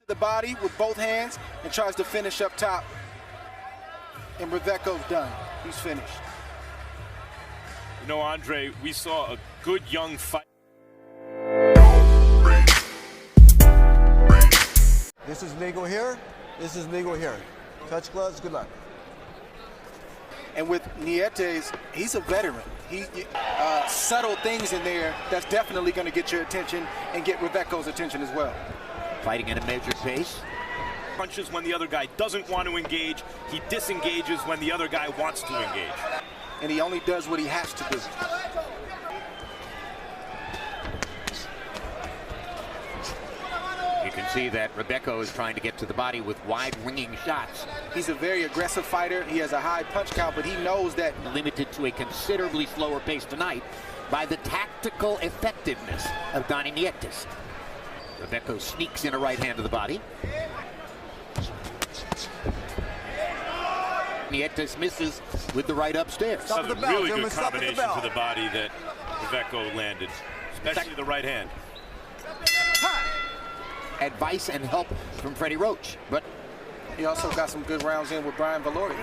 The body with both hands and tries to finish up top. And Reveco's done. He's finished. You know, Andre, we saw a good young fight. This is legal here. This is legal here. Touch gloves, good luck. And with Nietes, he's a veteran. He subtle things in there that's definitely going to get your attention and get Reveco's attention as well. Fighting at a measured pace. Punches when the other guy doesn't want to engage. He disengages when the other guy wants to engage. And he only does what he has to do. You can see that Reveco is trying to get to the body with wide ringing shots. He's a very aggressive fighter. He has a high punch count, but he knows that. Limited to a considerably slower pace tonight by the tactical effectiveness of Donnie Nietes. Reveco sneaks in a right hand to the body. Nietes misses with the right upstairs. That's a really good combination to the body that Reveco landed, especially the right hand. Advice and help from Freddie Roach, but he also got some good rounds in with Brian Valori,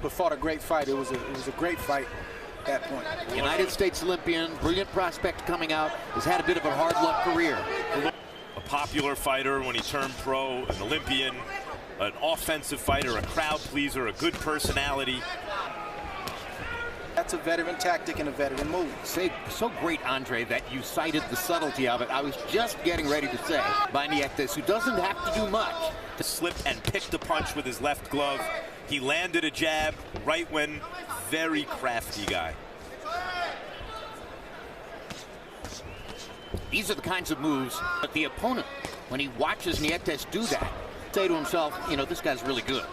but fought a great fight. It was a great fight at that point. United States Olympian, brilliant prospect coming out, has had a bit of a hard luck career. A popular fighter when he turned pro, an Olympian, an offensive fighter, a crowd pleaser, a good personality. That's a veteran tactic and a veteran move. So great, Andre, that you cited the subtlety of it. I was just getting ready to say by Nietes, who doesn't have to do much. To slip and picked a punch with his left glove. He landed a jab right when, very crafty guy. These are the kinds of moves that the opponent, when he watches Nietes do that, say to himself, you know, this guy's really good.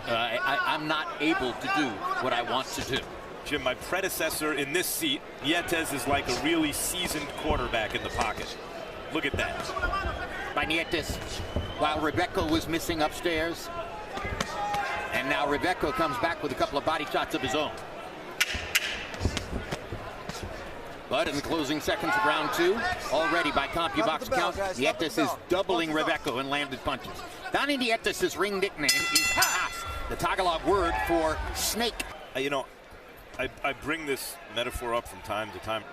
I'm not able to do what I want to do. Jim, my predecessor in this seat, Nietes is like a really seasoned quarterback in the pocket. Look at that. By Nietes, while Reveco was missing upstairs. And now Reveco comes back with a couple of body shots of his own. But in the closing seconds of round two, already by CompuBox count, Nietes is doubling Reveco in landed punches. Donnie Nietes' ring nickname is Hahas, the Tagalog word for snake. You know, I bring this metaphor up from time to time.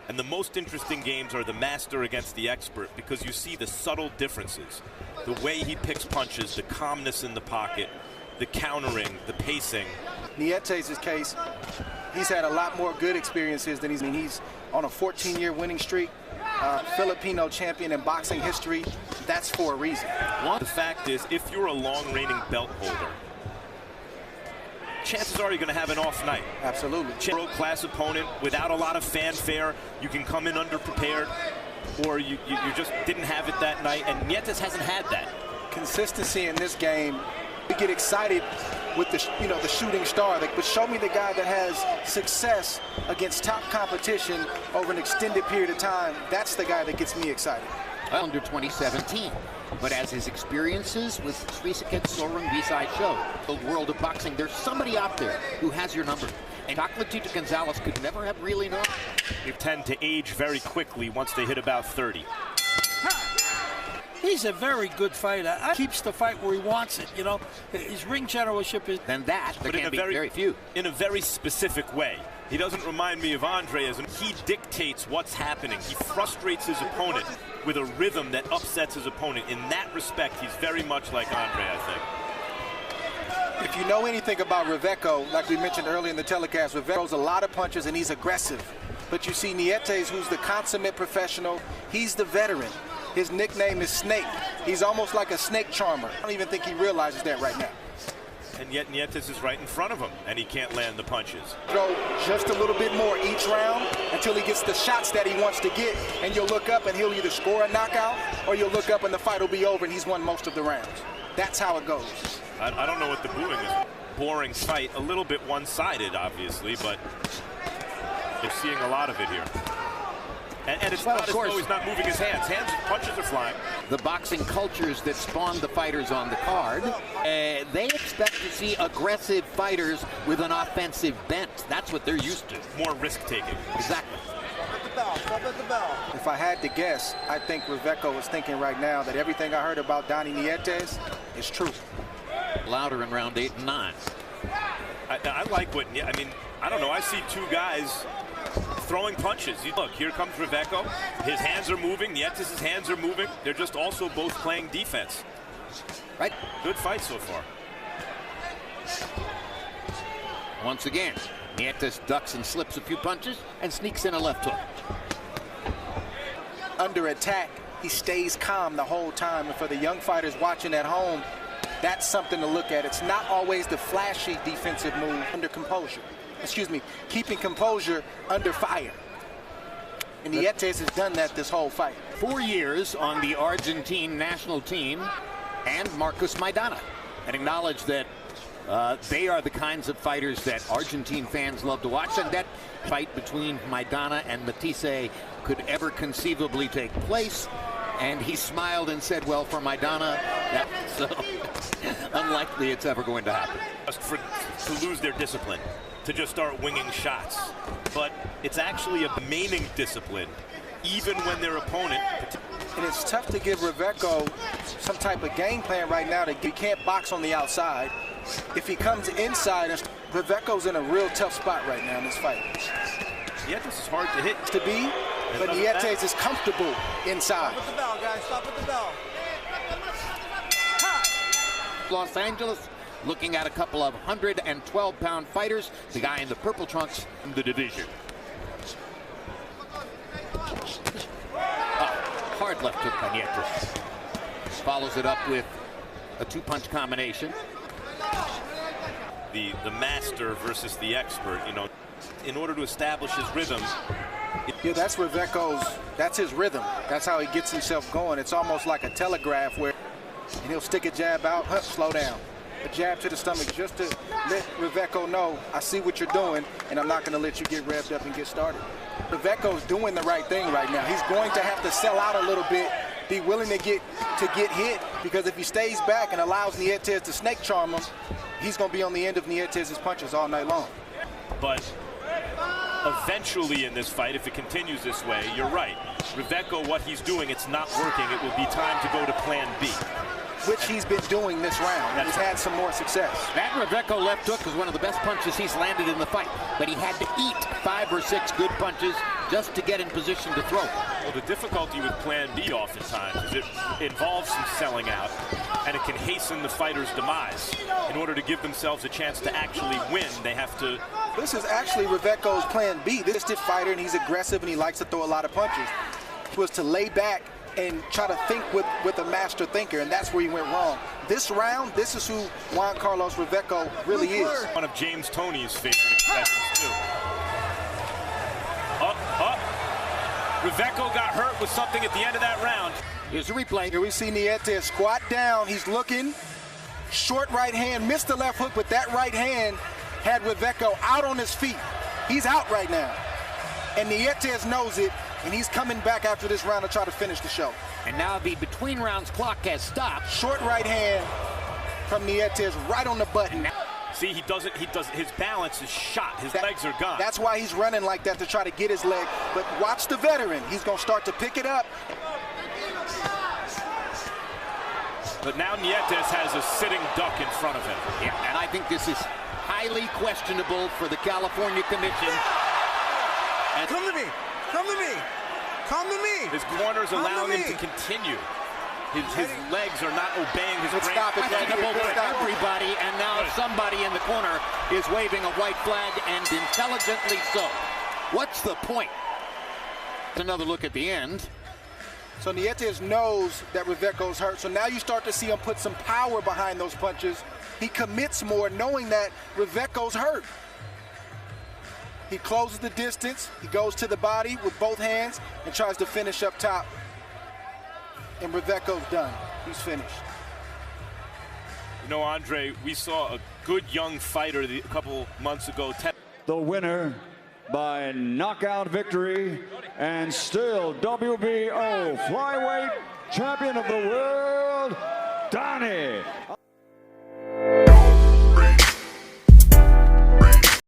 And the most interesting games are the master against the expert, because you see the subtle differences. The way he picks punches, the calmness in the pocket, the countering, the pacing. Nietes' case, he's had a lot more good experiences than he's on a 14-year winning streak. Filipino champion in boxing history. That's for a reason. The fact is, if you're a long-reigning belt holder, chances are you're going to have an off night. Absolutely. World-class opponent without a lot of fanfare. You can come in underprepared, or you just didn't have it that night, and Nietes hasn't had that. Consistency in this game. We get excited with the shooting star, but show me the guy that has success against top competition over an extended period of time. That's the guy that gets me excited. Under 2017. But as his experiences with Srisaket Sorong B-side show, the world of boxing, there's somebody out there who has your number. And Tito Gonzalez could never have really known. They tend to age very quickly once they hit about 30. He's a very good fighter. Keeps the fight where he wants it, you know. His ring generalship is... Then there can be very few. In a very specific way. He doesn't remind me of Andre as he dictates what's happening. He frustrates his opponent with a rhythm that upsets his opponent. In that respect, he's very much like Andre, I think. If you know anything about Reveco, like we mentioned earlier in the telecast, Reveco throws a lot of punches and he's aggressive. But you see Nietes, who's the consummate professional, he's the veteran. His nickname is Snake. He's almost like a snake charmer. I don't even think he realizes that right now. And yet Nietes is right in front of him, and he can't land the punches. Throw just a little bit more each round until he gets the shots that he wants to get, and you'll look up and he'll either score a knockout, or you'll look up and the fight will be over and he's won most of the rounds. That's how it goes. I don't know what the booing is. Boring fight, a little bit one-sided, obviously, but they're seeing a lot of it here. And it's not as though he's not moving his hands. Punches are flying. The boxing cultures that spawned the fighters on the card, they expect to see aggressive fighters with an offensive bent. That's what they're used to. More risk-taking. Exactly. Stop at the bell. If I had to guess, I think Reveco is thinking right now that everything I heard about Donnie Nietes is true. Louder in round 8 and 9. I like what, I mean, I don't know. I see two guys throwing punches. Look, here comes Reveco. His hands are moving. Nietes' hands are moving. They're just also both playing defense. Right. Good fight so far. Once again, Nietes ducks and slips a few punches and sneaks in a left hook. Under attack, he stays calm the whole time. And for the young fighters watching at home, that's something to look at. It's not always the flashy defensive move under composure. Excuse me, keeping composure under fire. And Nietes has done that this whole fight. 4 years on the Argentine national team and Marcos Maidana. And acknowledge that they are the kinds of fighters that Argentine fans love to watch, and that fight between Maidana and Nietes could ever conceivably take place. And he smiled and said, well, for Maidana, that's so unlikely it's ever going to happen. To lose their discipline, to just start winging shots. But it's actually a remaining discipline, even when their opponent... And it's tough to give Reveco some type of game plan right now. He can't box on the outside. If he comes inside, Reveco's in a real tough spot right now in this fight. Nietes is hard to hit. To be, but Nietes is comfortable inside. Stop at the bell, guys. Stop at the bell. Los Angeles looking at a couple of 112-pound fighters. The guy in the purple trunks in the division. Hard left hook by Nietes. Follows it up with a two-punch combination. The master versus the expert, you know, in order to establish his rhythm. Yeah, that's Reveco's, that's his rhythm. That's how he gets himself going. It's almost like a telegraph where he'll stick a jab out, slow down. A jab to the stomach just to let Reveco know, I see what you're doing, and I'm not going to let you get revved up and get started. Reveco's doing the right thing right now. He's going to have to sell out a little bit, be willing to get hit, because if he stays back and allows Nietes to snake charm him, he's going to be on the end of Nietes' punches all night long. But eventually in this fight, if it continues this way, you're right. Reveco, what he's doing, it's not working. It will be time to go to plan B. Which he's been doing this round. He's had some more success. That Reveco left hook was one of the best punches he's landed in the fight, but he had to eat 5 or 6 good punches just to get in position to throw. Well, the difficulty with plan B oftentimes is it involves some selling out, and it can hasten the fighter's demise. In order to give themselves a chance to actually win, they have to... This is actually Reveco's plan B. This is a fighter, and he's aggressive, and he likes to throw a lot of punches. It was to lay back and try to think with a master thinker, and that's where he went wrong. This round, this is who Juan Carlos Reveco really is. One of James Toney's favorite expressions, too. Reveco got hurt with something at the end of that round. Here's a replay. Here we see Nietes squat down. He's looking. Short right hand, missed the left hook, but that right hand had Reveco out on his feet. He's out right now. And Nietes knows it, and he's coming back after this round to try to finish the show. And now the between rounds clock has stopped. Short right hand from Nietes right on the button. See, he doesn't, his balance is shot. His legs are gone. That's why he's running like that, to try to get his leg. But watch the veteran. He's going to start to pick it up. But now Nietes has a sitting duck in front of him. Yeah, and I think this is highly questionable for the California Commission. And come to me. Come to me. Come to me. His corner's allowing him to continue. His legs are not obeying his brain. Stop it. Questionable for everybody, and now somebody in the corner is waving a white flag, and intelligently so. What's the point? Another look at the end. So Nietes knows that Reveco's hurt, so now you start to see him put some power behind those punches. He commits more knowing that Reveco's hurt. He closes the distance, he goes to the body with both hands and tries to finish up top. And Reveco's done. He's finished. You know, Andre, we saw a good young fighter a couple months ago. The winner by knockout victory and still WBO flyweight champion of the world, Donnie